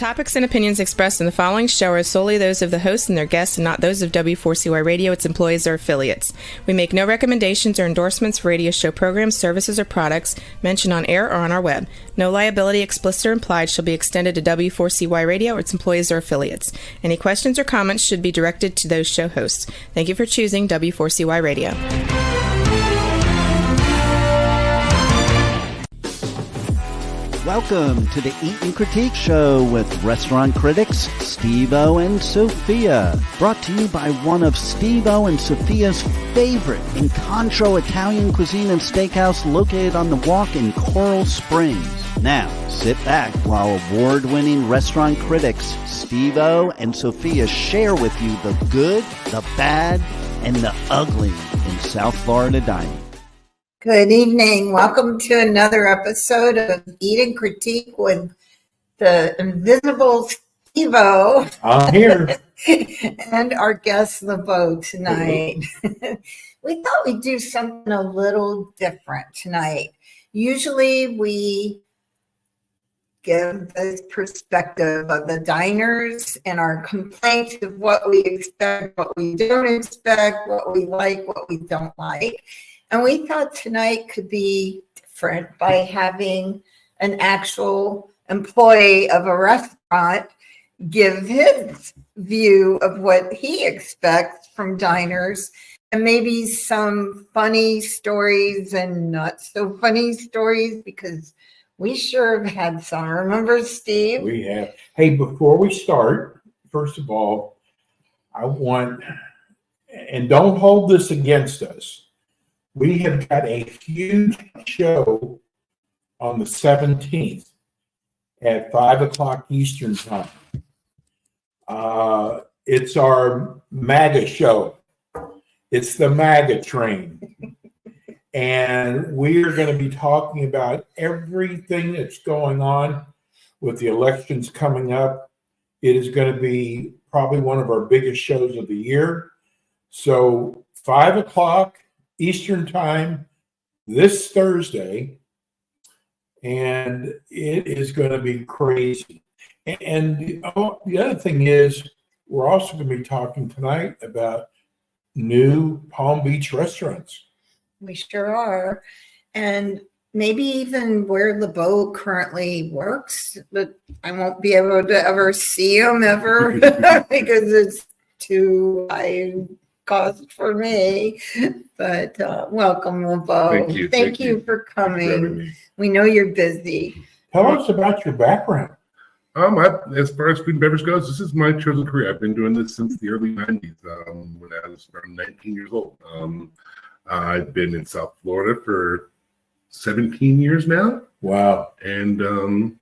topics and opinions expressed in the following show are solely those of the host and their guests and not those of W4CY Radio, its employees, or affiliates. We make no recommendations or endorsements for radio show programs, services, or products mentioned on air or on our web. No liability, explicit or implied, shall be extended to W4CY Radio or its employees or affiliates. Any questions or comments should be directed to those show hosts. Thank you for choosing W4CY Radio. Welcome to the Eat and Critique Show with restaurant critics Steve-O and Sophia. Brought to you by one of Steve-O and Sophia's favorite Incontro Italian cuisine and steakhouse located on the Walk in Coral Springs. Now, sit back while award-winning restaurant critics Steve-O and Sophia share with you the good, the bad, and the ugly in South Florida dining. Good evening. Welcome to another episode of Eat and Critique with the invisible Steve-O. I'm here. And our guest, LeBeau, tonight. We thought we'd do something a little different tonight. Usually we give the perspective of the diners and our complaints of what we expect, what we don't expect, what we like, what we don't like. And we thought tonight could be different by having an actual employee of a restaurant give his view of what he expects from diners and maybe some funny stories and not so funny stories, because we sure have had some. Remember, Steve? We have. Hey, before we start, first of all, I want, and don't hold this against us, we have got a huge show on the 17th at 5 o'clock Eastern time. It's our MAGA show. It's the MAGA train. And we are going to be talking about everything that's going on with the elections coming up. It is going to be probably one of our biggest shows of the year. So 5 o'clock Eastern time this Thursday, and it is going to be crazy. And the other thing is, we're also going to be talking tonight about new Palm Beach restaurants. We sure are. And maybe even where LeBeau currently works, but I won't be able to ever see him ever because it's too high cost for me. But welcome, LeBeau. Thank you. Thank you for coming. We know you're busy. Tell us about your background. As far as food and beverage goes, this is my chosen career. I've been doing this since the early 90s, when I was around 19 years old. I've been in South Florida for 17 years now. Wow. And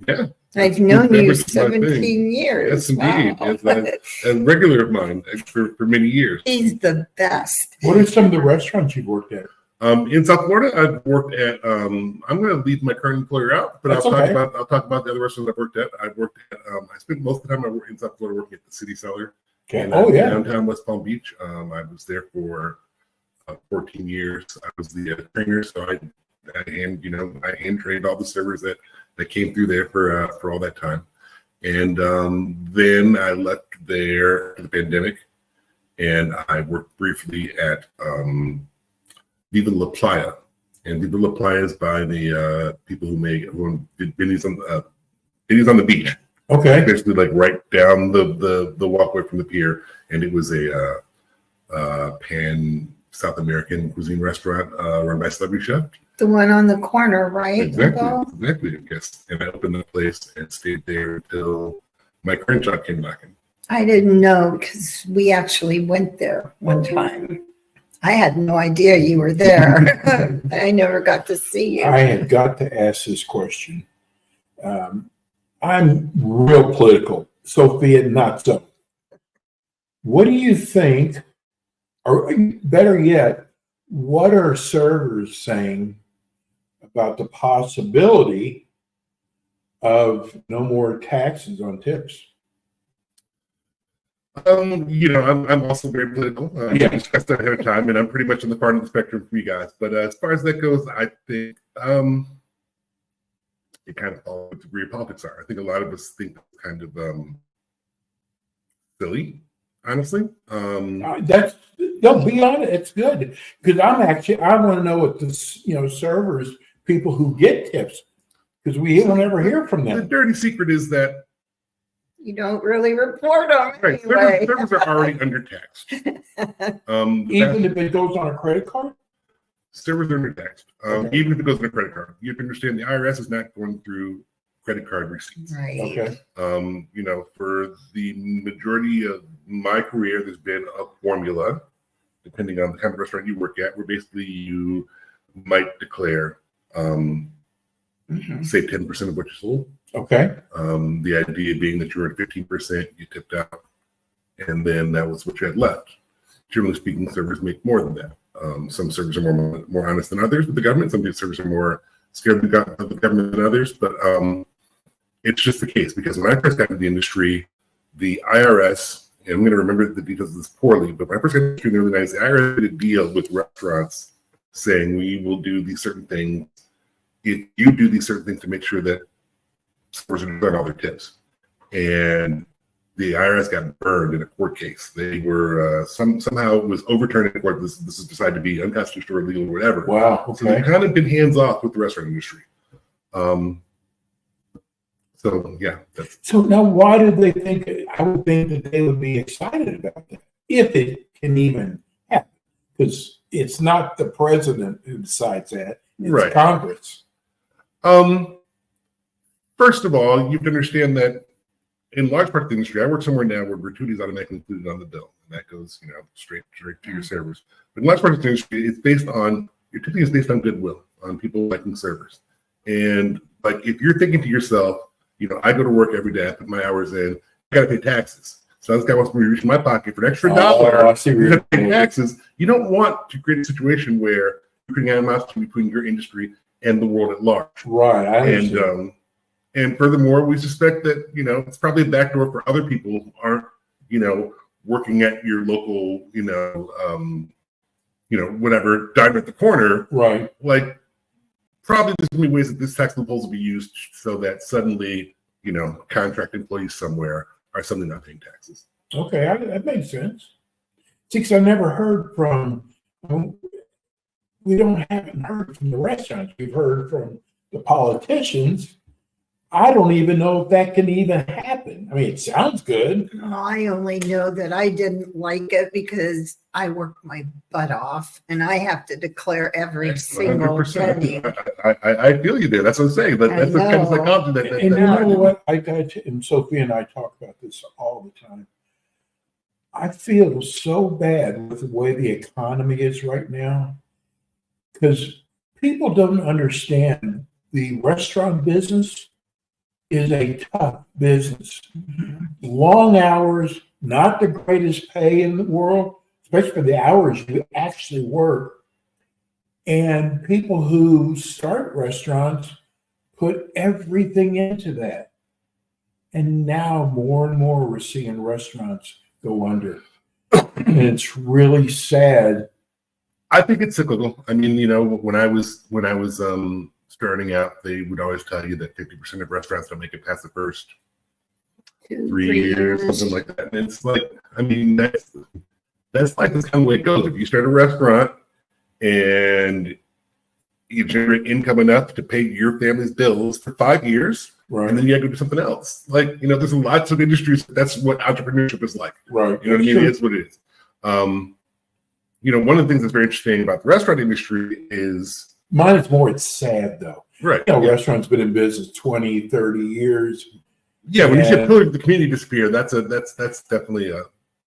yeah. I've known you 17 years. Yes, indeed. Wow. It's a regular of mine for many years. He's the best. What are some of the restaurants you've worked at? In South Florida, I've worked at. I'm going to leave my current employer out, but That's I'll okay. talk about the other restaurants I've worked at. I've worked at. I spent most of the time I worked in South Florida working at the City Cellar. Okay. In, downtown West Palm Beach. I was there for 14 years. I was the trainer, so I hand trained all the servers that came through there for all that time. And then I left there for the pandemic, and I worked briefly at Viva La Playa. And Viva La Playa is by the people who did Benny's on the beach. Okay. Basically, like right down the walkway from the pier, and it was a pan South American cuisine restaurant run by a celebrity chef. The one on the corner, right? Exactly. Yes. And I opened the place and stayed there until my current job came knocking. I didn't know because we actually went there one time. I had no idea you were there. I never got to see you. I have got to ask this question. I'm real political. Sophia, not so. What do you think, or better yet, what are servers saying about the possibility of no more taxes on tips? I'm also very political. Yeah. I discussed that ahead of time, and I'm pretty much on the part of the spectrum for you guys. But as far as that goes, I think it kind of follows what the degree of politics are. I think a lot of us think that's kind of silly, honestly. That's don't be on it. It's good because I want to know what the servers, people who get tips, because we don't ever hear from The them. dirty secret is that You don't really report them right, anyway. servers are already undertaxed. Even if it goes on a credit card. Servers are undertaxed. Okay. Even if it goes on a credit card, you have to understand the IRS is not going through credit card receipts. Right. Okay. For the majority of my career, there's been a formula, depending on the kind of restaurant you work at, where basically you might declare, say 10% of what you sold. Okay. The idea being that you were at 15%, you tipped out, and then that was what you had left. Generally speaking, servers make more than that. Some servers are more honest than others with the government. Some servers are more scared of the government than others, but it's just the case because when I first got into the industry, the IRS, and I'm going to remember the details of this poorly, but when I first got into the early 90s, the IRS did a deal with restaurants saying we will do these certain things if you do these certain things to make sure that servers are doing all their tips. And the IRS got burned in a court case. They were somehow it was overturned in court. This is decided to be unconstitutional or illegal or whatever. Wow. So they've Okay. kind of been hands off with the restaurant industry. So yeah, that's So now, why did they think? I would think that they would be excited about that if it can even happen, because it's not the president who decides that; it's Right. Congress. first of all, you have to understand that in large part of the industry, I work somewhere now where gratuity is automatically included on the bill, and that goes, straight to your servers. But in large part of the industry, it's based on your tipping is based on goodwill, on people liking servers. And like if you're thinking to yourself, I go to work every day, I put my hours in, I got to pay taxes. So this guy wants me to reach in my pocket for an extra dollar. I see where You you're have to pay going. taxes. You don't want to create a situation where you're creating animosity between your industry and the world at large. Right. I understand. And furthermore, we suspect that, it's probably a backdoor for other people who aren't, working at your local, whatever, diner at the corner. Right. Like, probably there's going to be ways that this tax loopholes will be used so that suddenly, contract employees somewhere are suddenly not paying taxes. Okay. That makes sense. See, 'cause I never heard from. We haven't heard from the restaurants. We've heard from the politicians. I don't even know if that can even happen. I mean, it sounds good. I only know that I didn't like it because I work my butt off and I have to declare every single 100%. penny. I feel you there. That's what I'm saying. That's the kind of know. psychology that And you know happens. what? And Sophia and I talk about this all the time. I feel so bad with the way the economy is right now because people don't understand the restaurant business is a tough business. Long hours, not the greatest pay in the world, especially for the hours you actually work. And people who start restaurants put everything into that. And now more and more we're seeing restaurants go under. And it's really sad. I think it's cyclical. I mean, when I was starting out, they would always tell you that 50% of restaurants don't make it past the first 3 years, something like that. And it's like, I mean, that's like this kind of the way it goes. If you start a restaurant and you generate income enough to pay your family's bills for 5 years, Right. and then you got to go do something else. Like, there's lots of industries. That's what entrepreneurship is like. Right. You know what I mean? It's what it is. One of the things that's very interesting about the restaurant industry is Mine is more, it's sad though. right. You know, restaurants been in business 20, 30 years. Yeah, when you see Yeah. a pillar of the community disappear, that's definitely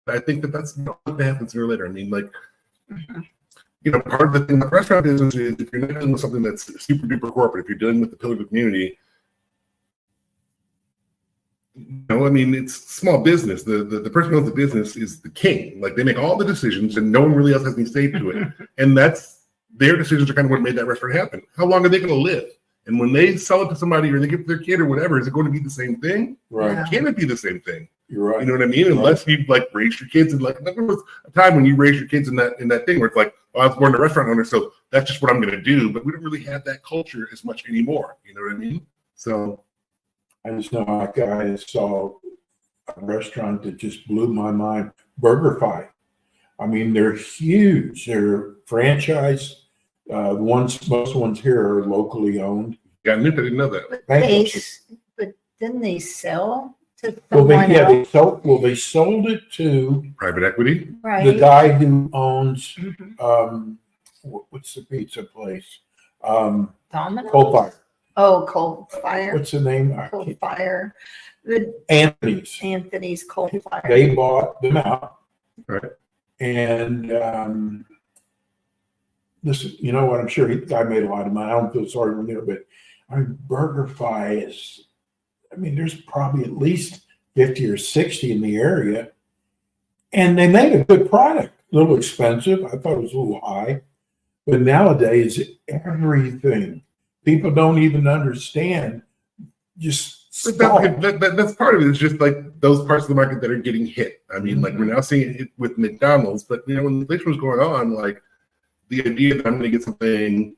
I think that's what happens sooner or later. I mean, like, part of the thing about restaurant business is if you're not dealing with something that's super duper corporate, if you're dealing with the pillar of the community, I mean, it's small business. The person who owns the business is the king. Like, they make all the decisions, and no one really else has any say to it. And their decisions are kind of what made that restaurant happen. How long are they going to live? And when they sell it to somebody or they give it to their kid or whatever, is it going to be the same thing? Right. Can it be the same thing? You're right. You know what I mean? Unless you raise your kids and there was a time when you raise your kids in that thing where it's like, oh, I was born a restaurant owner, so that's just what I'm going to do. But we don't really have that culture as much anymore. You know what I mean? So I just know I saw a restaurant that just blew my mind, BurgerFi. I mean, they're huge. They're franchise. Most ones here are locally owned. yeah, I didn't know that. But didn't they sell to Well, someone else? they sold it to Private equity. the Right. guy who owns Mhm. what's the pizza place? Domino's? Coal Fire. Oh, Coal Fire. What's the name? Coal Fire. The Anthony's. Anthony's Coal Fire. They bought them out. Right. And listen, you know what? I'm sure the guy made a lot of money. I don't feel sorry for him, but I mean, BurgerFi is, I mean, there's probably at least 50 or 60 in the area. And they made a good product. A little expensive. I thought it was a little high. But nowadays, everything, people don't even understand. Just stop. That's part of it. It's just like those parts of the market that are getting hit. I mean, like we're now seeing it with McDonald's, but you know, when inflation was going on, like the idea that I'm going to get something,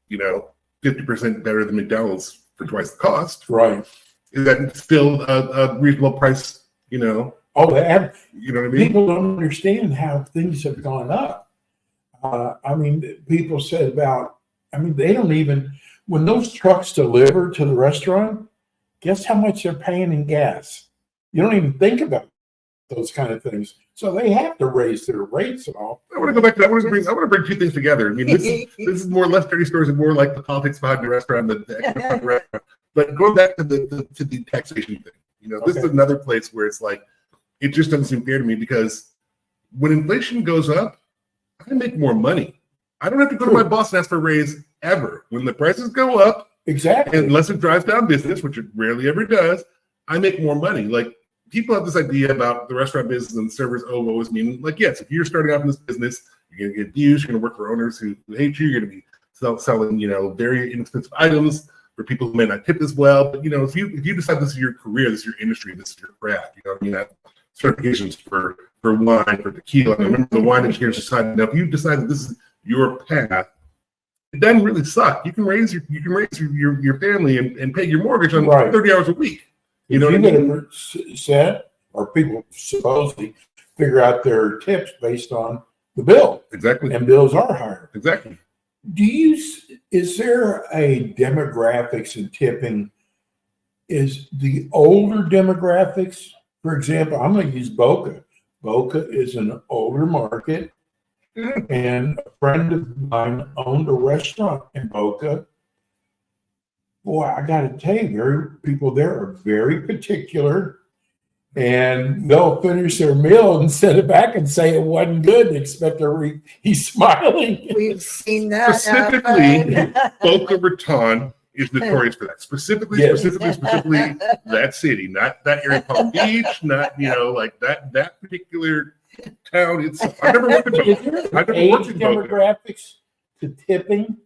you know, 50% better than McDonald's for twice the cost, Right. is that still a reasonable price? You know, Oh, they have. you know what I mean? People don't understand how things have gone up. I mean, people said about, I mean, they don't even, when those trucks deliver to the restaurant, guess how much they're paying in gas? You don't even think about those kind of things. So they have to raise their rates and all. I want to go back to that. I want to bring two things together. I mean, this is more or less dirty stories and more like the politics behind the restaurant than the economics behind the restaurant. But going back to the taxation thing, you know, this is another place where it's like, it just doesn't seem fair to me because when inflation goes up, I make more money. I don't have to go to my boss and ask for a raise ever. When the prices go up, Exactly. unless it drives down business, which it rarely ever does, I make more money. Like people have this idea about the restaurant business and the servers, oh, always mean like, yes, if you're starting off in this business, you're going to get abused, you're going to work for owners who hate you, you're going to be selling, you know, very inexpensive items for people who may not tip as well. But, you know, if you decide this is your career, this is your industry, this is your craft, you know what I mean? That certifications for wine, for tequila. I remember the Wine Educators Society. Now, if you decide that this is your path, it doesn't really suck. You can raise your family and pay your mortgage on 30 hours a week. You know what I mean? Set, or people supposedly figure out their tips based on the bill. Exactly. And bills are higher. Exactly. Is there a demographics in tipping? Is the older demographics, for example, I'm going to use Boca. Boca is an older market, and a friend of mine owned a restaurant in Boca. Boy, I got to tell you, people there are very particular, and they'll finish their meal and send it back and say it wasn't good. They expect he's smiling. We've seen that. Specifically, happen. Boca Raton is notorious for that. Specifically that city, not that area, Palm Beach, not, you know, like that particular town itself. I've never worked in Boca. I've never worked in Boca. Demographics to tipping.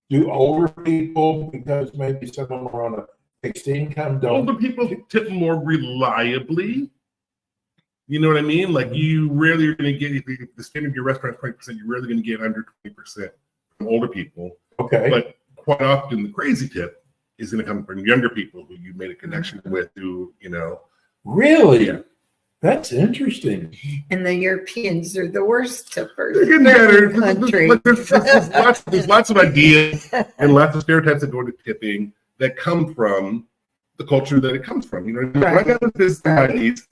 Do older people, because maybe some of them are on a fixed income, don't? Older people tip more reliably. You know what I mean? Like you rarely are going to get, if the standard of your restaurant is 20%, you're rarely going to get under 20% from older people. Okay. But quite often the crazy tip is going to come from younger people who you made a connection with, who, you know. Really? Yeah. That's interesting. And the Europeans are the worst tippers. They're getting better. There's lots of ideas and lots of stereotypes that go into tipping that come from the culture that it comes from. You know, when I got into this in the 90s,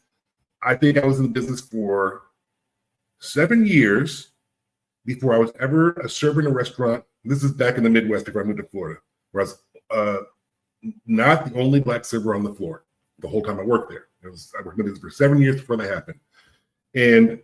I think I was in the business for 7 years before I was ever a server in a restaurant. This is back in the Midwest before I moved to Florida, where I was not the only Black server on the floor the whole time I worked there. I worked in the business for 7 years before that happened. And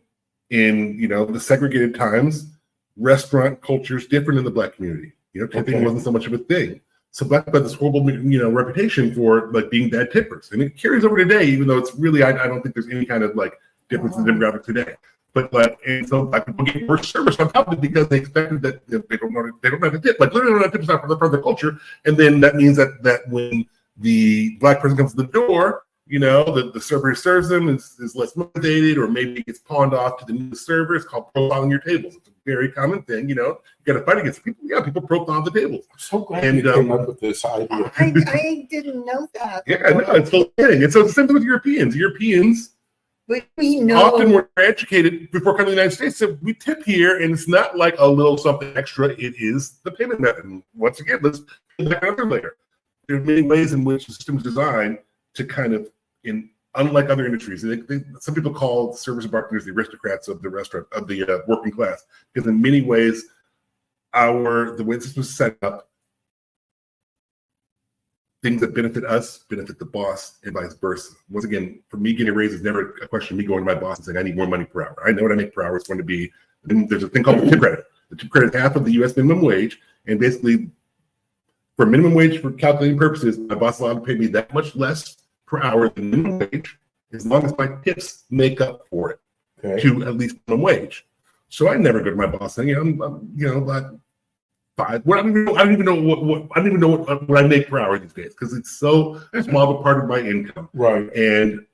in, you know, the segregated times, restaurant culture is different in the Black community. You know, tipping wasn't so much of a thing. So Black had this horrible, you know, reputation for like being bad tippers, and it carries over today. Even though it's really, I don't think there's any kind of like difference in demographic today. But like, and so Black people get worse service on top of it because they expected that they don't know how to tip. Like literally, don't have tips out for the culture, and then that means that when the Black person comes to the door, you know, the server who serves them is less motivated, or maybe it gets pawned off to the new server. It's called profiling your tables. It's a very common thing, you know. You got to fight against people. Yeah, people profile the tables. I'm so glad you came up with this idea. I didn't know that. Yeah, no, it's the thing. And so it's the same thing with Europeans. Europeans But we know. often were educated before coming to the United States. So we tip here, and it's not like a little something extra. It is the payment method. And once again, let's put back another layer. There are many ways in which the system is designed to kind of, unlike other industries, some people call servers and bartenders the aristocrats of the restaurant, of the working class, because in many ways, the way the system is set up, things that benefit us benefit the boss, and vice versa. Once again, for me, getting a raise is never a question of me going to my boss and saying, I need more money per hour. I know what I make per hour is going to be. And there's a thing called the tip credit. The tip credit is half of the U.S. minimum wage, and basically, for minimum wage for calculating purposes, my boss is allowed to pay me that much less per hour than minimum wage, as long as my tips make up for it to at least minimum wage. So I never go to my boss saying, I'm like five. I don't even know what I make per hour these days, because it's so small of a part of my income. Right. And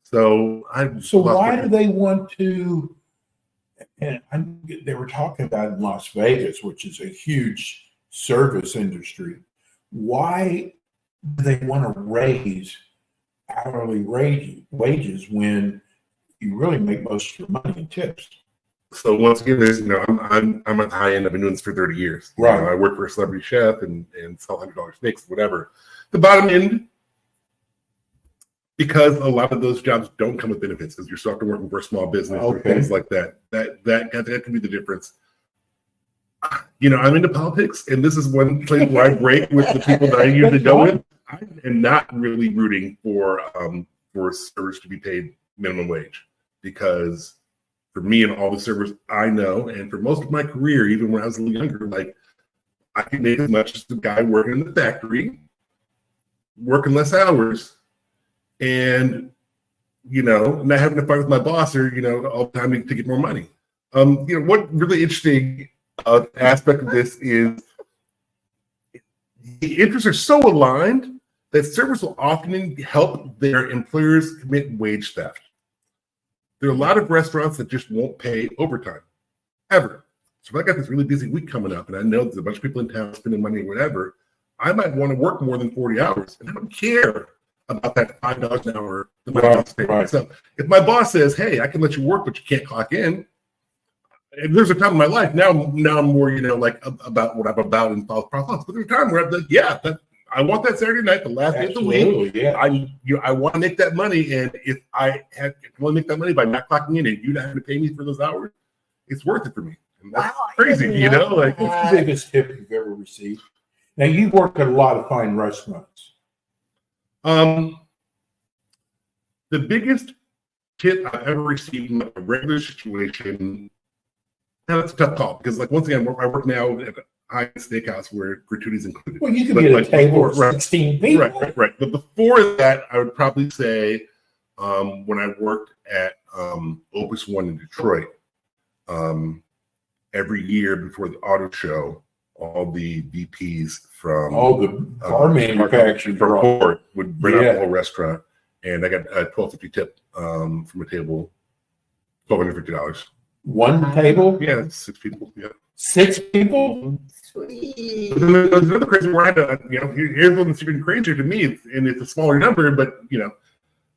so why do they want to? And they were talking about in Las Vegas, which is a huge service industry. Why do they want to raise hourly wages when you really make most of your money in tips? So once again, I'm at the high end. I've been doing this for 30 years. Right. I work for a celebrity chef and sell $100 steaks, whatever. The bottom end, because a lot of those jobs don't come with benefits, because you're still working for a small business or things like that. That can be the difference. I'm into politics, and this is one place where I break with the people that I usually go with. I am not really rooting for servers to be paid minimum wage, because for me and all the servers I know, and for most of my career, even when I was a little younger, like, I can make as much as the guy working in the factory, working less hours, and not having to fight with my boss or all the time to get more money. What really interesting aspect of this is the interests are so aligned that servers will often help their employers commit wage theft. There are a lot of restaurants that just won't pay overtime, ever. So if I got this really busy week coming up and I know there's a bunch of people in town spending money or whatever, I might want to work more than 40 hours. And I don't care about that $5 an hour that my boss pays myself. If my boss says, hey, I can let you work, but you can't clock in, and there's a time in my life now I'm more, about what I'm about in false profiles. But there's a time where I'm like, I want that Saturday night, the last day of the week. Yeah. I want to make that money, and if I want to make that money by not clocking in and you not having to pay me for those hours, it's worth it for me. And that's crazy, What's the biggest tip you've ever received? Now, you work at a lot of fine restaurants. The biggest tip I've ever received in a regular situation. Now, that's a tough call, because once again, I work now at a high-end steakhouse where gratuities included. Well, you can get a table of 16 people. Right. But before that, I would probably say when I worked at Opus One in Detroit, every year before the auto show, all the VPs from all the car manufacturers from Ford would bring out the whole restaurant, and I got a $12.50 tip from a table, $1,250. One table? Yeah, 6 people. Yeah, 6 people. Sweet. But then there's another crazy where I had to, here's one that's even crazier to me, and it's a smaller number, but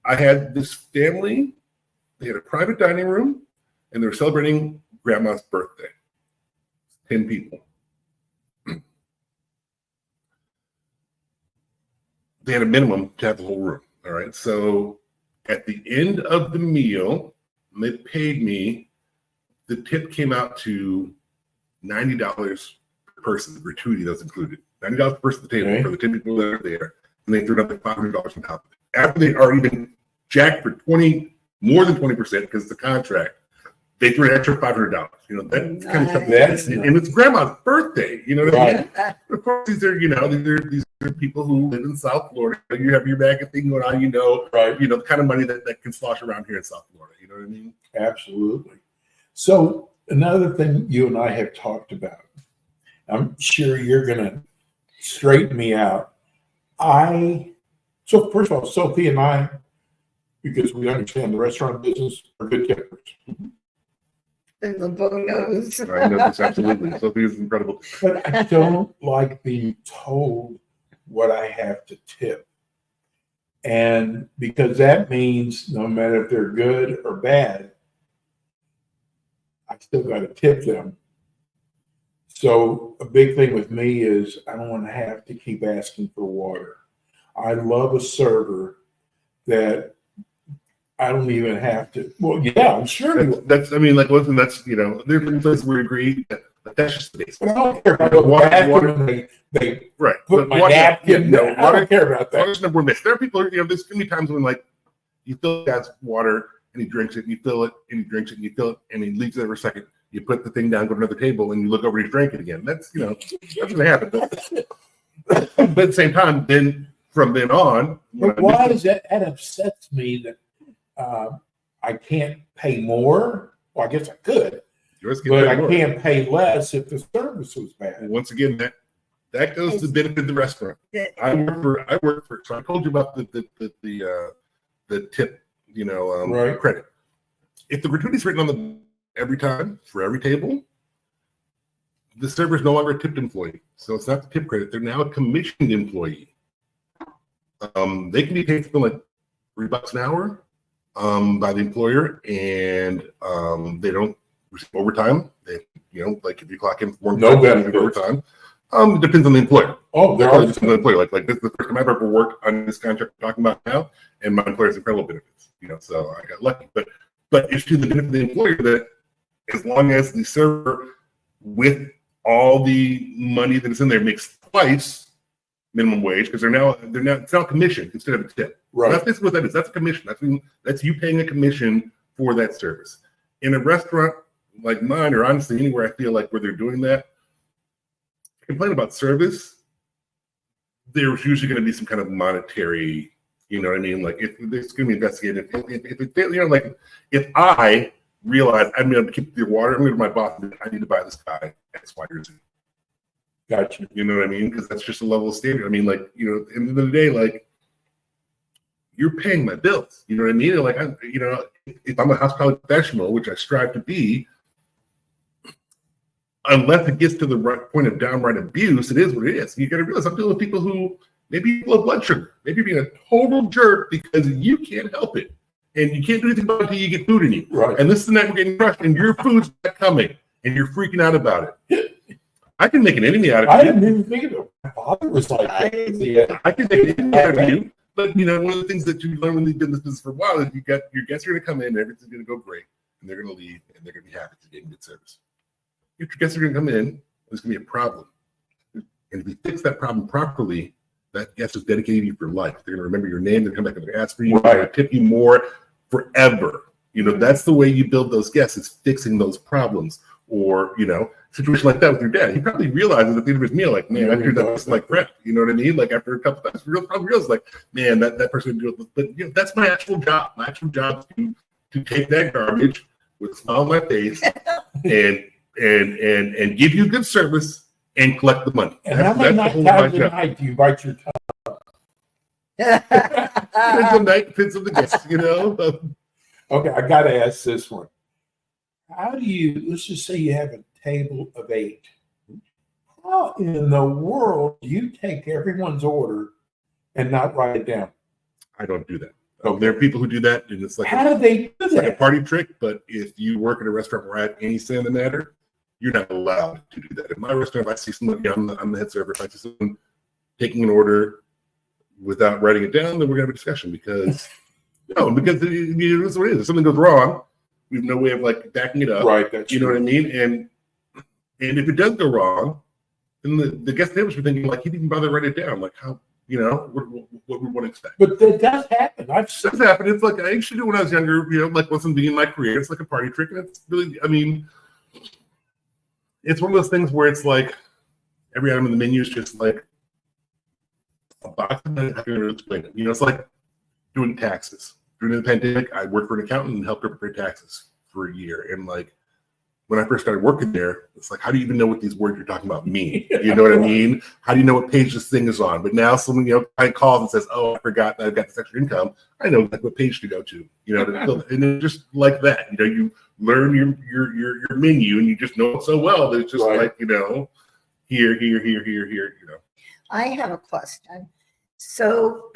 I had this family. They had a private dining room, and they were celebrating grandma's birthday. 10 people. They had a minimum to have the whole room. All right. So at the end of the meal, they paid me. The tip came out to $90 per person. The gratuity that's included. $90 per person at the table for the 10 people that are there. And they threw another $500 on top of it. After they already been jacked for more than 20%, because it's a contract, they threw an extra $500. That kind of stuff. And it's grandma's birthday. You know what I mean? Of course, these are people who live in South Florida. You have your bag of thing going on, the kind of money that can slosh around here in South Florida. You know what I mean? Absolutely. So another thing you and I have talked about, I'm sure you're going to straighten me out. I So first of all, Sophie and I, because we understand the restaurant business, are good tippers. And the bonus. I know this absolutely. Sophie is incredible. But I don't like being told what I have to tip. And because that means no matter if they're good or bad, I still got to tip them. So a big thing with me is I don't want to have to keep asking for water. I love a server that I don't even have to. Well, yeah, I'm sure. That's I mean, like, listen, that's, you know, there's places we agree that that's just the basics. But I don't care about the bathroom. They Right. put my water- napkin. no, I water- don't care about that. water's number one base. There are people, you know, there's gonna be times when, like, you fill the guy's water and he drinks it, and you fill it and he drinks it, and you fill it, and he leaves it for a second. You put the thing down, go to another table, and you look over and he's drinking again. That's, you know, that's gonna happen. But at the same time, then from then on, But why is that? That upsets me that I can't pay more. Well, I guess I could, but I can't pay less if the service was bad. Once again, that goes to benefit the restaurant. I work for. So I told you about the tip, you know, Right. credit. If the gratuity's written on the every time for every table, the server is no longer a tipped employee. So it's not the tip credit. They're now a commissioned employee. They can be paid something like $3 an hour by the employer, and they don't receive overtime. They, you know, like if you clock in for No more benefits. overtime. It depends on the employer. Oh, there It are. depends on the employer. Like this is the first time I've ever worked on this contract we're talking about now, and my employer has incredible benefits. You know, so I got lucky. But it's to the benefit of the employer that as long as the server, with all the money that is in there, makes twice minimum wage, because they're now it's now commission instead of a tip. Right. So that's basically what that is. That's a commission. That's you paying a commission for that service. In a restaurant like mine, or honestly anywhere I feel like where they're doing that, complain about service, there's usually going to be some kind of monetary, you know what I mean? Like if there's going to be investigated, if it, you know, like if I realize I'm going to keep the water, I'm going to my boss, I need to buy this guy X, Y, or Z. Gotcha. You know what I mean? Because that's just a level of standard. I mean, like, you know, at the end of the day, like, you're paying my bills. You know what I mean? Like, you know, if I'm a hospitality professional, which I strive to be, unless it gets to the right point of downright abuse, it is what it is. You got to realize I'm dealing with people who maybe low blood sugar, maybe being a total jerk because you can't help it, and you can't do anything about it until you get food in you. Right. And this is the night we're getting crushed, and your food's not coming, and you're freaking out about it. I can make an enemy out of you. I didn't even think of it. My father was like, yeah. I can make an enemy out of you. But you know, one of the things that you learn when you've been in this business for a while is you got your guests are going to come in, and everything's going to go great, and they're going to leave, and they're going to be happy to get good service. If your guests are going to come in, there's going to be a problem, and if you fix that problem properly, that guest is dedicated to you for life. They're going to remember your name. They're going to come back and ask for you. They're going to tip you more forever. You know, that's the way you build those guests. Is fixing those problems. Or, you know, situation like that with your dad. He probably realizes at the end of his meal, like, man, I treated that person like crap. You know what I mean? Like after a couple times, probably realizes, like, man, that person didn't do it. But you know, that's my actual job. My actual job is to take that garbage with a smile on my face and give you good service and collect the money. And how many times a night do you bite your tongue? Depends on night, depends on the guest, you know. Okay, I got to ask this one. How do you, let's just say you have a table of 8. How in the world do you take everyone's order and not write it down? I don't do that. There are people who do that, and it's like How do they do it's like a that? party trick. But if you work at a restaurant where I have any say in the matter, you're not allowed to do that. In my restaurant, if I see somebody, I'm the head server, if I see someone taking an order without writing it down, then we're gonna have a discussion because it is what it is. If something goes wrong, we have no way of like backing it up. Right, that's You know true. what I mean? And if it does go wrong, then the guest tables are thinking like he didn't bother to write it down. Like how, you know, what we want to expect. But that does happen. I've seen That's happened. It's like I used to do when I was younger, you know, like wasn't being in my career. It's like a party trick. And it's really, I mean, it's one of those things where it's like every item in the menu is just like a box. I can really explain it. You know, it's like doing taxes. During the pandemic, I worked for an accountant and helped her prepare taxes for a year. And like when I first started working there, it's like, how do you even know what these words you're talking about mean? You know what I mean? How do you know what page this thing is on? But now someone, I calls and says, oh, I forgot that I've got this extra income. I know like what page to go to, and it's just like that. You learn your menu and you just know it so well that it's just like, here. I have a question. So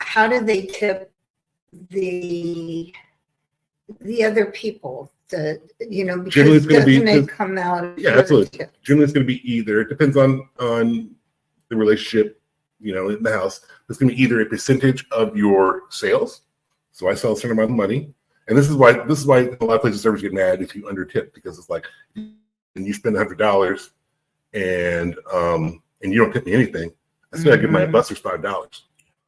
how do they tip the other people? Because Generally it's going to be, doesn't it come out? Yeah, absolutely. Generally it's going to be either, it depends on the relationship, in the house. It's going to be either a percentage of your sales. So I sell a certain amount of money. And this is why a lot of places servers get mad if you under tip, because it's like, and you spend $100 and you don't tip me anything. I still gotta give my busters $5.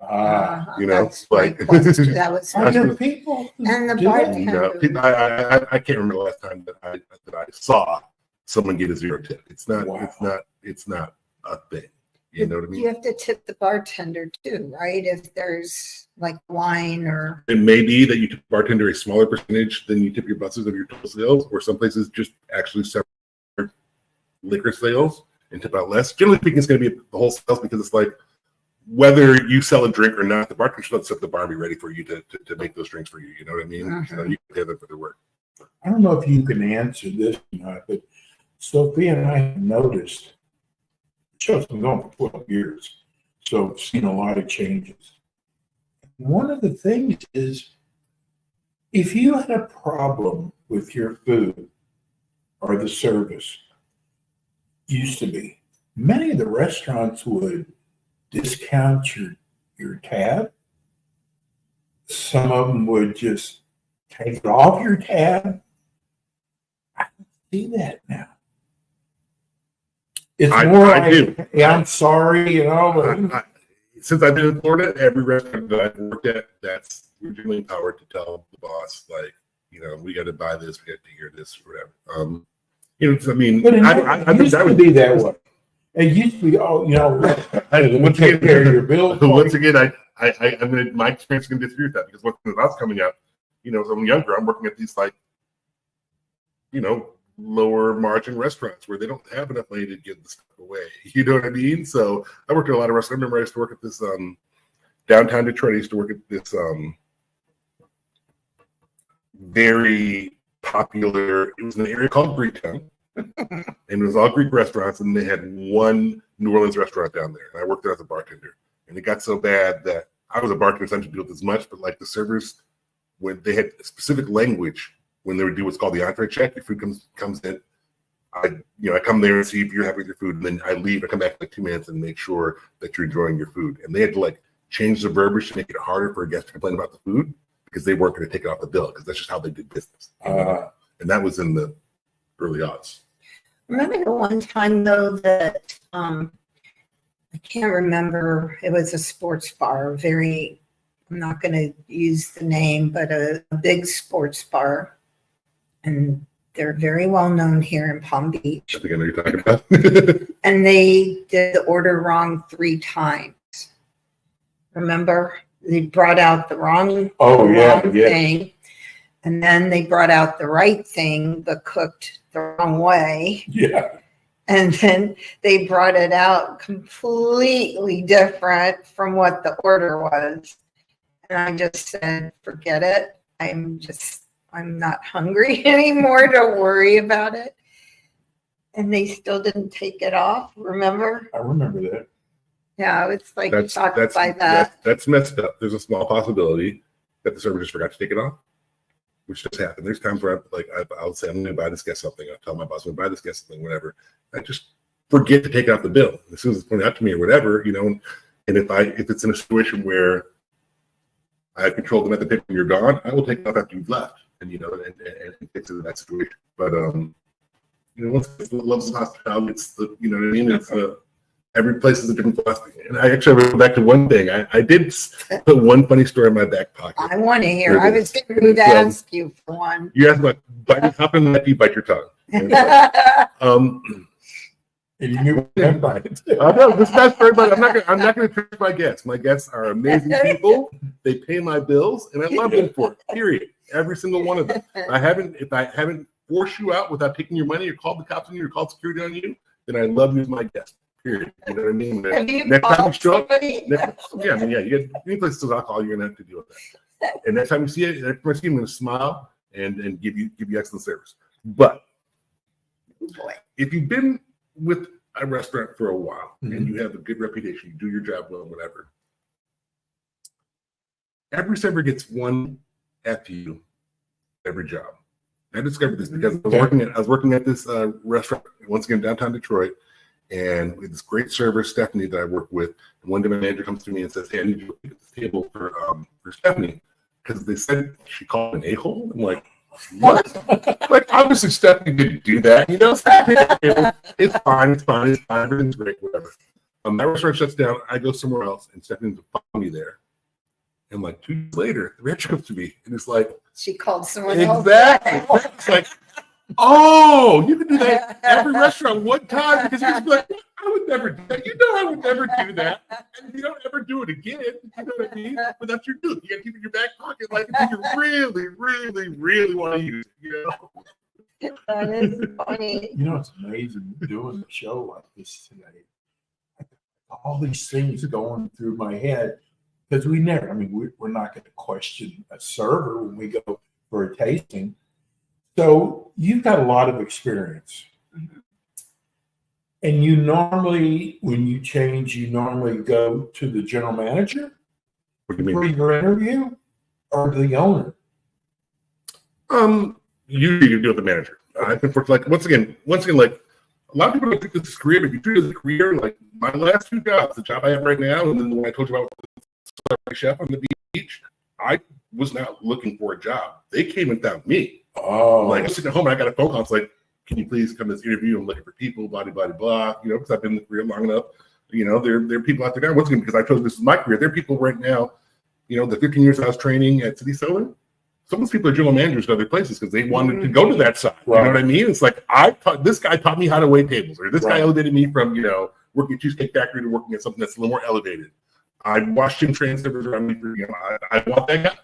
That's my question. That was Other people and the do that? bartender. I can't remember the last time that I saw someone get a 0 tip. It's not a thing. You know what I mean? You have to tip the bartender too, right? If there's like wine or. It may be that you tip the bartender a smaller percentage than you tip your busters of your total sales, or some places just actually separate liquor sales and tip out less. Generally speaking, it's going to be the whole sales, because it's like, whether you sell a drink or not, the bartender should set the bar and be ready for you to make those drinks for you. You know what I mean? So you can pay them for their work. I don't know if you can answer this or not, but Sophia and I have noticed, the show's been going for 12 years, so I've seen a lot of changes. One of the things is, if you had a problem with your food or the service, used to be, many of the restaurants would discount your tab. Some of them would just take it off your tab. I don't see that now. It's more like, yeah, I'm sorry, Since I've been in Florida, every restaurant that I've worked at, we're generally empowered to tell the boss, like, we got to buy this, we got to hear this, or whatever. But it used to be that way. It used to be, once take care of your bills. Once again, my experience is going to disagree with that, because once I was coming up, as I'm younger, I'm working at these lower margin restaurants where they don't have enough money to give the stuff away. You know what I mean? So I worked at a lot of restaurants. I remember I used to work at this downtown Detroit. I used to work at this very popular. It was an area called Greektown. And it was all Greek restaurants, and they had one New Orleans restaurant down there. And I worked there as a bartender. And it got so bad that I was a bartender, so I didn't deal with as much, but like the servers, when they had specific language when they would do what's called the entree check, your food comes in. I come there and see if you're happy with your food, and then I leave. I come back in like 2 minutes and make sure that you're enjoying your food. And they had to change the verbiage to make it harder for a guest to complain about the food, because they weren't going to take it off the bill, because that's just how they did business. And that was in the early odds. Remember the one time though that I can't remember, it was a sports bar, I'm not going to use the name, but a big sports bar, and they're very well known here in Palm Beach. I think I know you're talking about. And they did the order wrong 3 times. Remember? They brought out the wrong thing. And then they brought out the right thing, but cooked the wrong way. Yeah. And then they brought it out completely different from what the order was. And I just said, forget it. I'm not hungry anymore to worry about it. And they still didn't take it off, remember? I remember that. Yeah, it's like shocked by that. That's messed up. There's a small possibility that the server just forgot to take it off, which just happened. There's times where I'll say, I'm going to buy this guest something. I'll tell my boss, I'm going to buy this guest something, whatever. I just forget to take it off the bill. As soon as it's pointed out to me or whatever, and if it's in a situation where I have controlled the method and you're gone, I will take it off after you've left and fix it in that situation. But, once it's loves of hospitality, it's It's every place is a different philosophy. And I actually went back to one thing. I did put one funny story in my back pocket. I want to hear. I was going to ask you for one. You asked about bite your top and let you bite your tongue. And you knew about it. I know this guy's for everybody. I'm not going to trick my guests. My guests are amazing people. They pay my bills, and I love them for it. Period. Every single one of them. If I haven't force you out without taking your money or call the cops on you or call security on you, then I love you as my guest. Period. You know what I mean? Have you Next time you called show up, somebody? you get any place to alcohol, you're gonna have to deal with that. And next time you see it, I'm gonna smile and give you excellent service. But Boy. if you've been with a restaurant for a while Mhm. and you have a good reputation, you do your job well, whatever. Every server gets one FU every job. I discovered this because I was working at this restaurant once again downtown Detroit, and with this great server Stephanie that I work with. And one day my manager comes to me and says, "Hey, I need you to look at this table for Stephanie because they said she called an a-hole." I'm like, "What?" Like obviously Stephanie didn't do that, you know. It's fine, everything's great, whatever. That restaurant shuts down. I go somewhere else, and Stephanie's found me there. And like 2 years later, the manager comes to me and it's like, She called someone else. exactly. It's like, oh, you can do that at every restaurant one time because you're just like, I would never do that. You know, I would never do that. And you don't ever do it again. You know what I mean? But that's your dude. You got to keep it in your back pocket like if you really, really, really want to use it. You know? That is funny. You know, it's amazing doing a show like this today. All these things going through my head because we're not going to question a server when we go for a tasting. So you've got a lot of experience. And you normally, when you change, you normally go to the general manager What do you for mean? your interview or the owner? Usually you deal with the manager. I've been for like once again, like a lot of people don't think this is a career, but you treat it as a career. Like my last 2 jobs, the job I have right now, and then the one I told you about the chef on the beach, I was not looking for a job. They came and found me. Oh, Like I'm sitting at home and I got a phone call. It's like, can you please come to this interview? I'm looking for people, blah, blah, blah, blah. You know, because I've been in the career long enough. You know, there are people out there now. Once again, because I chose this as my career. There are people right now, you know, the 15 years I was training at City Solar, some of those people are general managers at other places because they wanted to go to that side. You know what I mean? It's like this guy taught me how to wait tables, or this guy elevated me from, you know, working at Cheesecake Factory to working at something that's a little more elevated. I watched him train servers around me for, you know, I want that guy.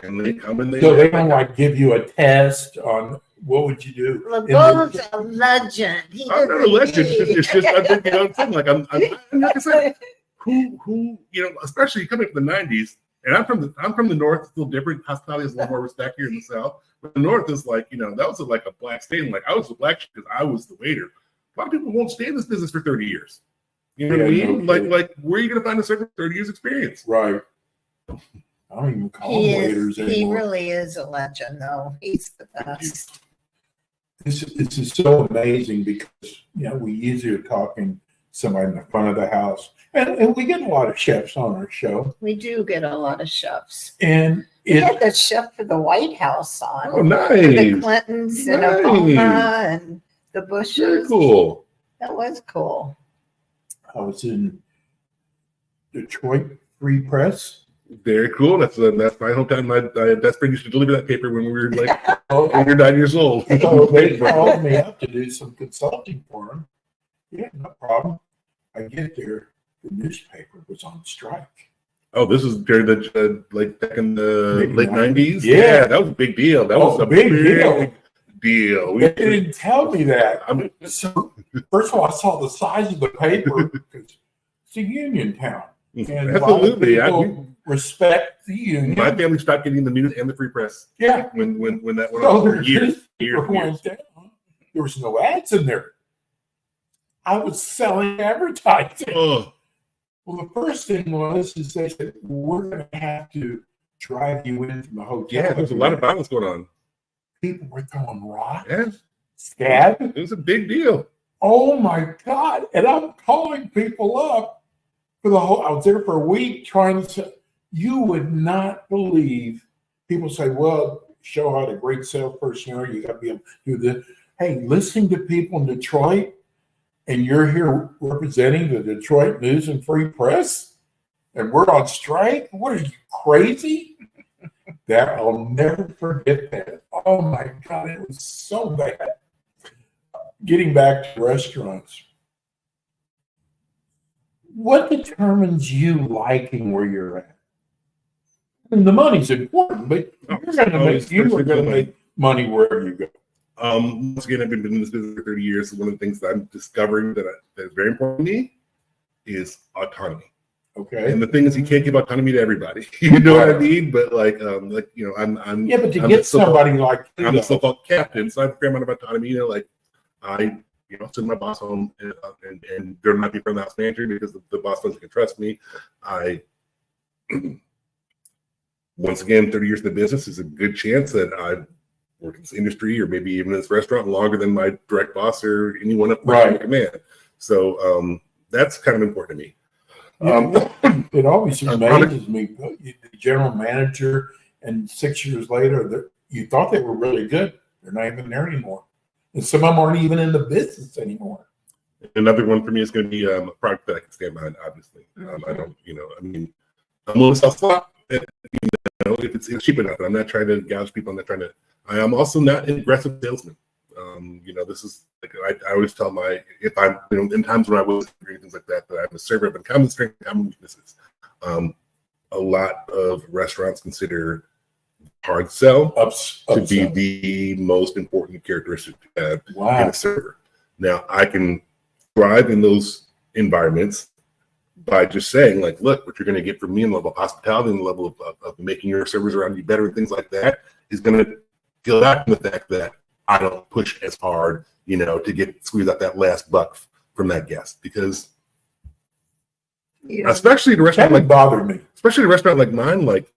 And they come and so they don't like give you a test on what would you do? LeBeau's a legend. I'm not a legend. It's just I think, you know what I'm saying? Like I'm like I said, who you know, especially coming from the 90s, and I'm from the north, it's a little different. Hospitality is a little more respect here in the south. But the north is like, you know, that was like a black state. And like I was a black because I was the waiter. A lot of people won't stay in this business for 30 years. You know what I mean? No like where are you gonna find a server with 30 years experience? Right. I don't even call them waiters He anymore. really is a legend, though. He's the best. This is so amazing because, you know, we usually are talking somebody in the front of the house. And we get a lot of chefs on our show. We do get a lot of chefs. And We had the chef for the White House on. Oh, The nice. Clintons and Nice. Obama and the Very Bushes. cool. That was cool. I was in Detroit Free Press. Very cool. That's my hometown. My best friend used to deliver that paper when we were like Oh, 8 or 9 years old. so they called me up to do some consulting for them. Yeah, no problem. I get there, the newspaper was on strike. Oh, this was during the like back in the Maybe late 90s. 90s. Yeah. That was a big deal. That Oh, was a big deal. deal. They didn't tell me that. I'm- So first of all, I saw the size of the paper because it's a union town. And a lot of Absolutely. people respect the union. My family stopped getting the news and the free press Yeah. when that went So on for their years. newspaper went down. There was no ads in there. I was selling advertising. Oh, Well, the first thing was is they said, we're going to have to drive you in from the hotel. yeah, there's a lot of violence going on. People were throwing rocks, Yeah, scab. it was a big deal. Oh my God. And I'm calling people up for the whole, I was there for a week trying to, you would not believe, people say, well, show how the great salesperson you are, you got to be able to do this. Hey, listening to people in Detroit, and you're here representing the Detroit News and Free Press, and we're on strike? What are you, crazy? That I'll never forget that. Oh my God, it was so bad. Getting back to restaurants, what determines you liking where you're at? And the money's important, but you're going to make money wherever you go. Once again, I've been in this business for 30 years. So one of the things that I'm discovering that is very important to me is autonomy. Okay. And the thing is, you can't give autonomy to everybody. You know what I mean? But like you know, I'm Yeah, but to I'm get the so-called- somebody like you, I'm though, a so-called captain, so I have a fair amount of autonomy. You know, like I, you know, send my boss home, and they're not the front of the house manager because the boss doesn't can trust me. I, once again, 30 years in the business is a good chance that I've worked in this industry or maybe even in this restaurant longer than my direct boss or anyone up my command. So that's kind of important to me. it always amazes me. The general manager, and 6 years later, you thought they were really good. They're not even there anymore, and some of them aren't even in the business anymore. Another one for me is going to be a product that I can stand behind. Obviously, I don't, you know, I mean, I'm willing to sell slop. You know, if it's cheap enough. I'm not trying to gouge people. I'm not trying to. I am also not an aggressive salesman. You know, this is like I always tell if I'm, you know, in times when I was doing things like that I'm a server, but common strength, common weaknesses. A lot of restaurants consider hard sell to be the most important characteristic to have in a server. Now, I can thrive in those environments by just saying, like, look, what you're going to get from me in the level of hospitality and the level of making your servers around you better and things like that is going to feel back from the fact that I don't push as hard, you know, to squeeze out that last buck from that guest, because especially the restaurant like bothered me, especially the restaurant like mine, like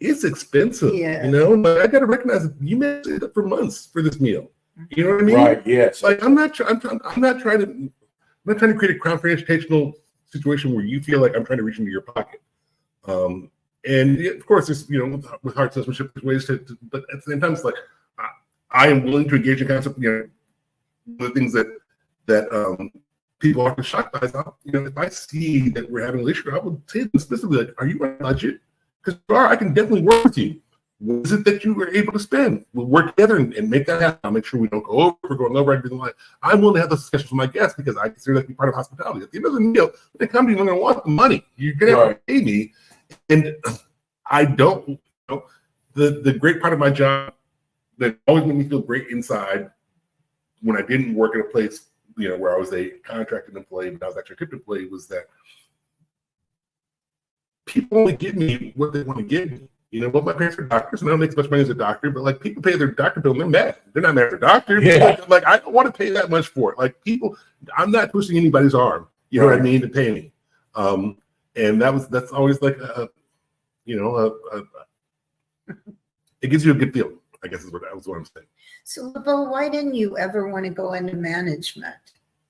it's expensive. Yeah. You know, like, I got to recognize that you may sit up for months for this meal. You know what I mean? Right? Yes. Like I'm not trying to create a confrontational situation where you feel like I'm trying to reach into your pocket. And of course, there's, you know, with hard salesmanship, there's ways to, but at the same time, it's like I am willing to engage in concept. You know, one of the things that people are shocked by is, you know, if I see that we're having an issue, I would say specifically, like, are you on budget? Because if you are, I can definitely work with you. What is it that you were able to spend? We'll work together and make that happen. I'll make sure we don't go over. We're going over everything. Like, I'm willing to have those discussions with my guests because I consider that to be part of hospitality. At the end of the meal, when they come to you, they're going to want the money. You're going to have to pay me. And I don't, you know, the great part of my job that always made me feel great inside when I didn't work at a place, you know, where I was a contracted employee, but I was actually a tipped employee, was that people only give me what they want to give me. You know, well, my parents are doctors, and I don't make as much money as a doctor, but like people pay their doctor bill, and they're mad. They're not mad at their doctor. Yeah. Like I don't want to pay that much for it. Like people, I'm not twisting anybody's arm. You know what I mean, to pay me. And that's always like it gives you a good feeling, I guess is what I'm saying. So, Bo, why didn't you ever want to go into management?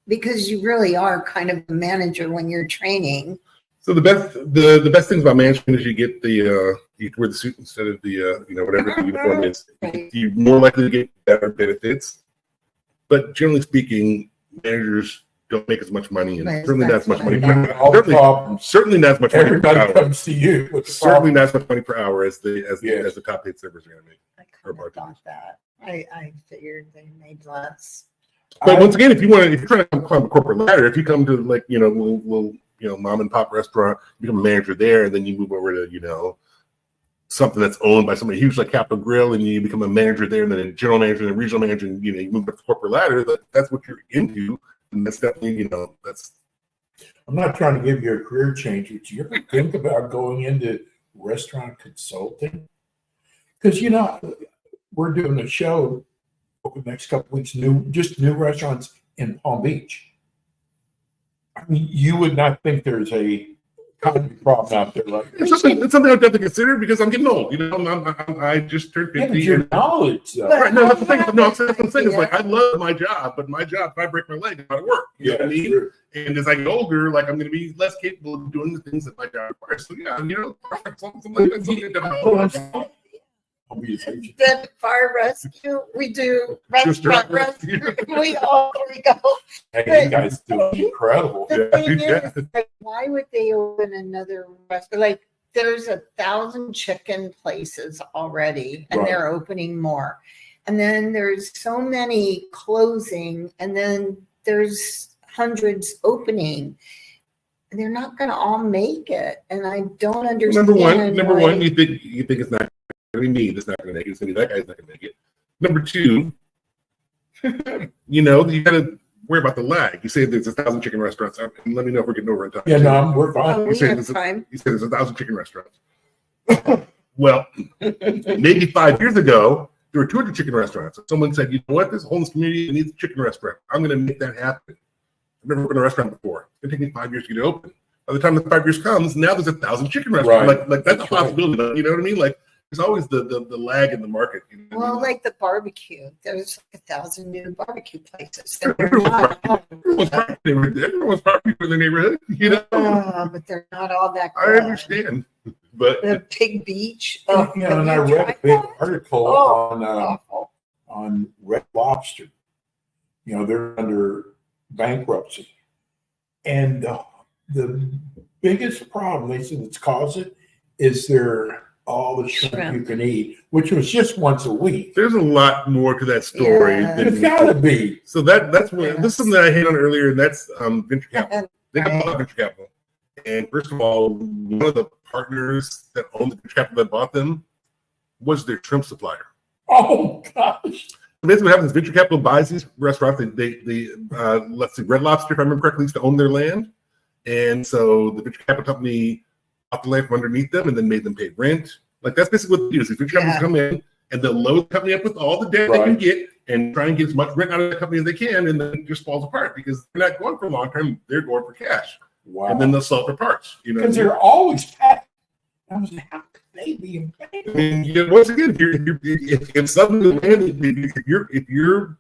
Because you really are kind of a manager when you're training. So the best things about management is you get you wear the suit instead of the you know, whatever the uniform is. You're more likely to get better benefits. But generally speaking, managers don't make as much money, and certainly not as much money. Certainly not as much money. Everybody comes to you. Certainly not as much money per hour as the top paid servers are going to make. I kind of thought that. I figured they made less. But once again, if you're trying to climb a corporate ladder, if you come to, like, you know, little you know, mom and pop restaurant, you become a manager there, and then you move over to, you know, something that's owned by somebody huge like Capital Grill, and you become a manager there, and then a general manager, and a regional manager, and, you know, you move up the corporate ladder. That's what you're into, and that's definitely, you know, that's. I'm not trying to give you a career change, but you ever think about going into restaurant consulting? Because, you know, we're doing a show over the next couple of weeks, new restaurants in Palm Beach. I mean, you would not think there's a economy problem out there, right? It's something I'd have to consider because I'm getting old. You know, I just turned 50. Yeah, your knowledge, though. Right, no, that's the thing. No, that's what I'm saying. It's like, I love my job, but my job, if I break my leg, I'm out of work. You know what I mean? True. And as I get older, like, I'm going to be less capable of doing the things that my job requires. So yeah, you know, something like that. Then fire rescue, we do restaurant rescue. We go. Hey, you guys do incredible. The thing is, like, why would they open another restaurant? Like, there's 1,000 chicken places already, and they're opening more. And then there's so many closing, and then there's hundreds opening. They're not going to all make it, and I don't understand. Number one, you think it's not going to be me that's not going to make it. It's going to be that guy's not going to make it. Number two, You know, you got to worry about the lag. You say there's 1,000 chicken restaurants, and let me know if we're getting over in time. Yeah, no, we're fine. Oh, You we said have there's time. You said there's 1,000 chicken restaurants. Well, maybe 5 years ago, there were 200 chicken restaurants. Someone said, you know what, this homeless community needs a chicken restaurant. I'm going to make that happen. I've never opened a restaurant before. It's going to take me 5 years to get it open. By the time the 5 years comes, now there's 1,000 chicken restaurants. Right. Like that's a That's right. possibility. You know what I mean? Like there's always the lag in the market. You know what I Well, mean? like the barbecue, there's like 1,000 new barbecue places. They're Everyone's not, everyone's barbecue in their neighborhood. You know, but they're not all that I good. understand, but The Pig Beach. You Oh, know, and I have you read a tried big that? article Oh, awful. on Red Lobster. You know, they're under bankruptcy. And the biggest problem they said that's caused it is all the shrimp you can eat, which was just once a week. there's a lot more to that story. Yeah. Than It's gotta be. So that's what this is something that I hit on earlier, and that's venture capital. And They have a lot of venture capital. And first of all, one of the partners that owned the venture capital that bought them was their shrimp supplier. Oh gosh. Basically, what happens is venture capital buys these restaurants. They let's see, Red Lobster, if I remember correctly, used to own their land. And so the venture capital company bought the land from underneath them and then made them pay rent. Like that's basically what they do. Is these venture capitalists come in and they'll load the company up with all the debt they can Right. get and try and get as much rent out of the company as they can, and then it just falls apart because they're not going for long term, they're going for cash. Wow. And then they'll sell for parts. You know, Because they're always packed. I was like, how could they be in I mean, once again, if suddenly if your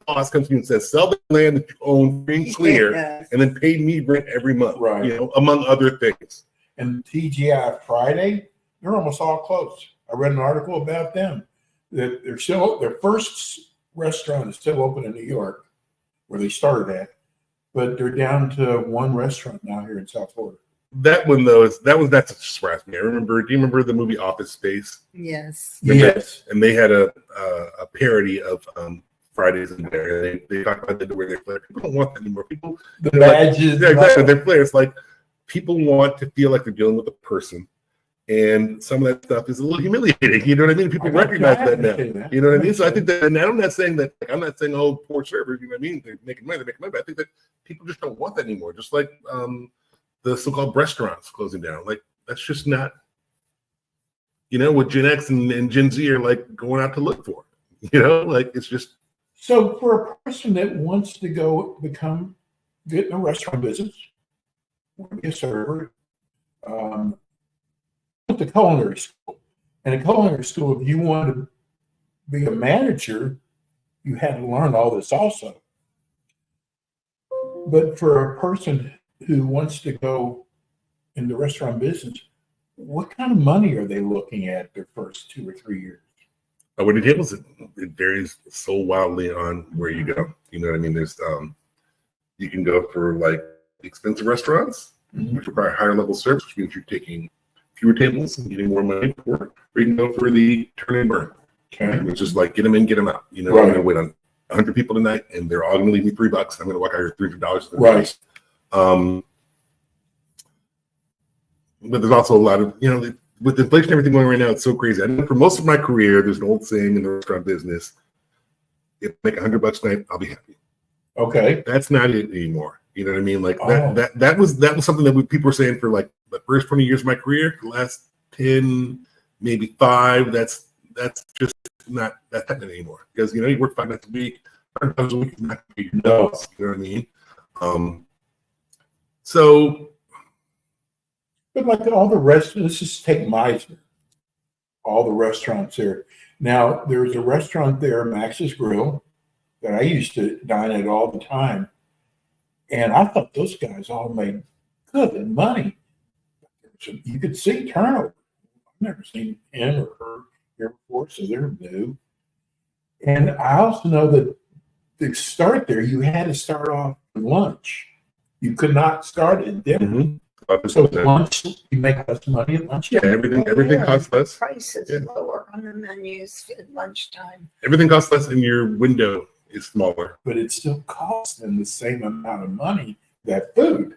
boss comes to you and says, sell the land that you own free and clear, Yes. and then pay me rent every month, Right. you know, among other things. And TGI Friday, they're almost all closed. I read an article about them that their first restaurant is still open in New York, where they started at, but they're down to one restaurant now here in South Florida. That one though that surprised me. Do you remember the movie Office Space? Yes. Yes. And they had a parody of Fridays in there. They talked about the way they're flared. People don't want that anymore. People The badges. yeah, exactly. They're flared. It's like people want to feel like they're dealing with a person. And some of that stuff is a little humiliating. You know what I mean? People recognize that now. You know what I mean? So I think that, and I'm not saying that, I'm not saying, oh, poor servers, you know what I mean? They're making money, but I think that people just don't want that anymore. Just like the so-called restaurants closing down. Like, that's just not, you know, what Gen X and Gen Z are like going out to look for. You know, like it's just. So for a person that wants to go get in a restaurant business, be a server, went to culinary school. And in culinary school, if you wanted to be a manager, you had to learn all this also. But for a person who wants to go in the restaurant business, what kind of money are they looking at their first 2 or 3 years? When it tables, it varies so wildly on where you go. You know what I mean? There's you can go for like expensive restaurants, which require higher level service, which means you're taking fewer tables and getting more money for it. Or you can go for the turn and burn, Okay. which is like get them in, get them out. You know, Right. I'm going to wait on 100 people tonight, and they're all going to leave me $3. I'm going to walk out here with $300. Right. But there's also a lot of, you know, with inflation and everything going right now, it's so crazy. I know for most of my career, there's an old saying in the restaurant business: if I make $100 a night, I'll be happy. Okay. That's not it anymore. You know what I mean? Like Oh. that was something that people were saying for like the first 20 years of my career. The last 10, maybe 5, that's just not that happening anymore. Because you know, you work 5 nights a week, 100 times a week is not gonna pay your bills. You know what I mean? So But like all the rest, let's just take Meisner. All the restaurants there. Now, there's a restaurant there, Max's Grill, that I used to dine at all the time. And I thought those guys all made good money. So you could see turnover. I've never seen him or her here before, so they're new. And I also know that to start there, you had to start off with lunch. You could not start at dinner. So lunch, you make less money at lunch. yeah, everything costs less. Price is Yeah. lower on the menus at lunchtime. Everything costs less, and your window is smaller. But it still costs them the same amount of money that food.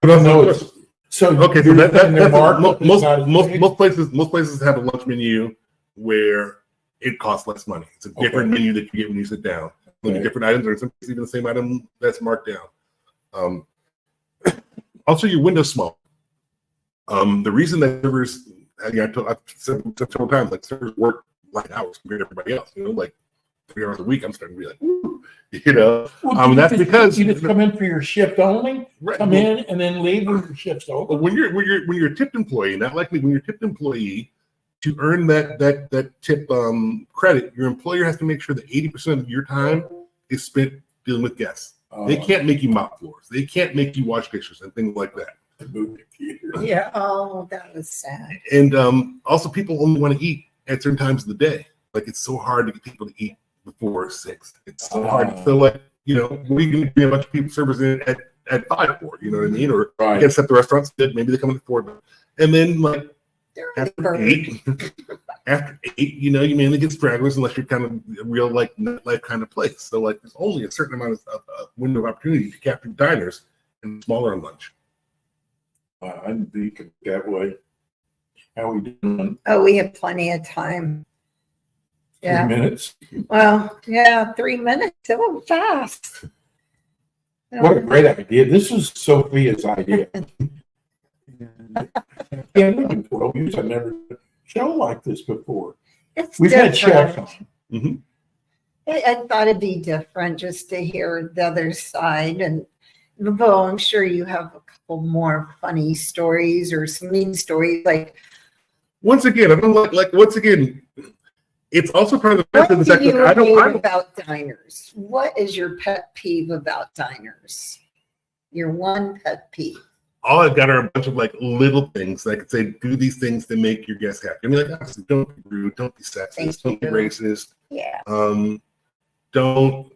But also, No, it's, so okay, so you're in their market, it's not as big. most places have a lunch menu where it costs less money. It's a different menu that you get when you sit down. When different items, or in some cases even the same item that's marked down. Also, your window's small. The reason that servers, I've said several times, like servers work light hours compared to everybody else. Like 3 hours a week, I'm starting to be like, woo, that's because you just come in for your shift only, right. come in and then leave when your shift's over. When you're a tipped employee, not likely when you're a tipped employee, to earn that tip credit, your employer has to make sure that 80% of your time is spent dealing with guests. They can't make you mop floors. They can't make you wash dishes and things like that. Yeah. Oh, that was sad. And also, people only want to eat at certain times of the day. Like, it's so hard to get people to eat before 6. It's so hard. So, like, we can bring a bunch of people servers in at 5 or, you know what I mean? Or can't set the restaurant's good. Maybe they come in at 4. And then, like, after 8, you mainly get stragglers unless you're kind of a real, like, nightlife kind of place. So, like, there's only a certain amount of window of opportunity to capture diners and smaller on lunch. I didn't think of it that way. How we doing? Oh, we have plenty of time. 3 minutes. Well, yeah, 3 minutes. It went fast. What a great idea. This is Sophia's idea. In 12 years, I've never done a show like this before. We've had chefs on. Mm-hmm. I thought it'd be different just to hear the other side. And Bo, I'm sure you have a couple more funny stories or some mean stories. Like, once again, I don't like once again, it's also part of the what fact do you I don't about diners? What is your pet peeve about diners? Your one pet peeve. All I've got are a bunch of like little things that I could say, do these things to make your guests happy. I mean, like, obviously, don't be rude, don't be sexist, don't be racist. Yeah. Don't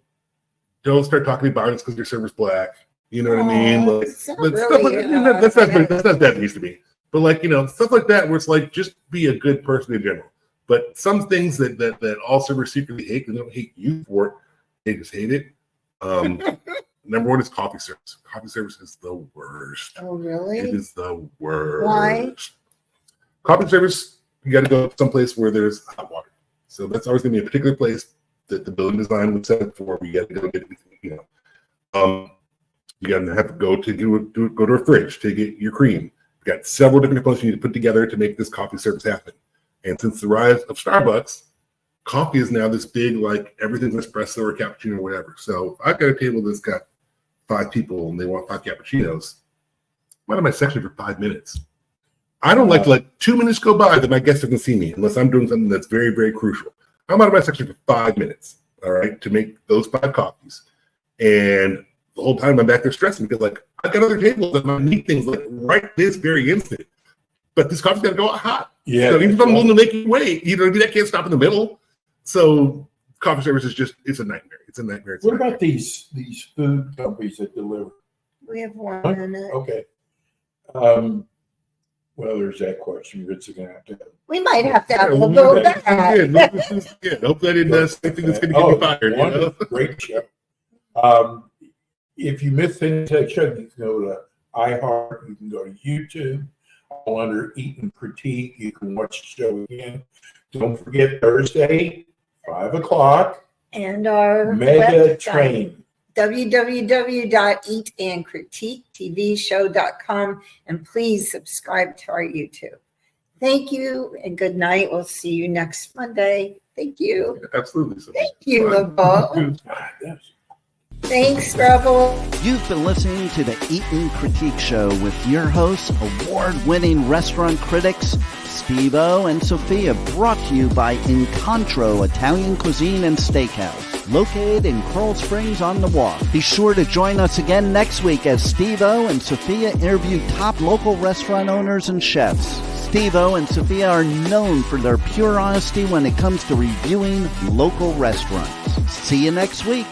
start talking about it because your server's black. You know what I mean? Like, stuff like that's not bad it used to be. But like, stuff like that where it's like, just be a good person in general. But some things that all servers secretly hate, and they don't hate you for it, they just hate it. Number one is coffee service. Coffee service is the worst. Oh, really? It is the worst. Why? Coffee service, you got to go someplace where there's hot water. So that's always going to be a particular place that the building design was set up for. We got to go get you got to have to go to a fridge to get your cream. We've got several different components you need to put together to make this coffee service happen. And since the rise of Starbucks, coffee is now this big, like, everything's espresso or cappuccino or whatever. So if I've got a table that's got 5 people and they want 5 cappuccinos, I'm out of my section for 5 minutes. I don't like to let 2 minutes go by that my guests can see me unless I'm doing something that's very, very crucial. I'm out of my section for 5 minutes, all right, to make those 5 coffees. And the whole time I'm back there stressing because, like, I've got other tables that might need things like right this very instant. But this coffee's got to go out hot. Yeah. So even if I'm willing to make you wait, that can't stop in the middle. So coffee service is it's a nightmare. It's a nightmare. What about these food companies that deliver? We have 1 minute. Okay. Well, there's that question. It's going to have to. We might have to have a little bit. Hope that it does something that's going to get you fired. Great show. If you missed any section, you can go to iHeart. You can go to YouTube. All under Eat and Critique. You can watch the show again. Don't forget Thursday, 5 o'clock. And our Mega website, Train. www.eatandcritiquetvshow.com, and please subscribe to our YouTube. Thank you and good night. We'll see you next Monday. Thank you. Absolutely. Thank you, Rebel. Yes. Thanks, Rebel. You've been listening to the Eat and Critique Show with your hosts, award-winning restaurant critics, Steve-O and Sophia, brought to you by Incontro Italian Cuisine and Steakhouse, located in Coral Springs on the Walk. Be sure to join us again next week as Steve-O and Sophia interview top local restaurant owners and chefs. Steve-O and Sophia are known for their pure honesty when it comes to reviewing local restaurants. See you next week.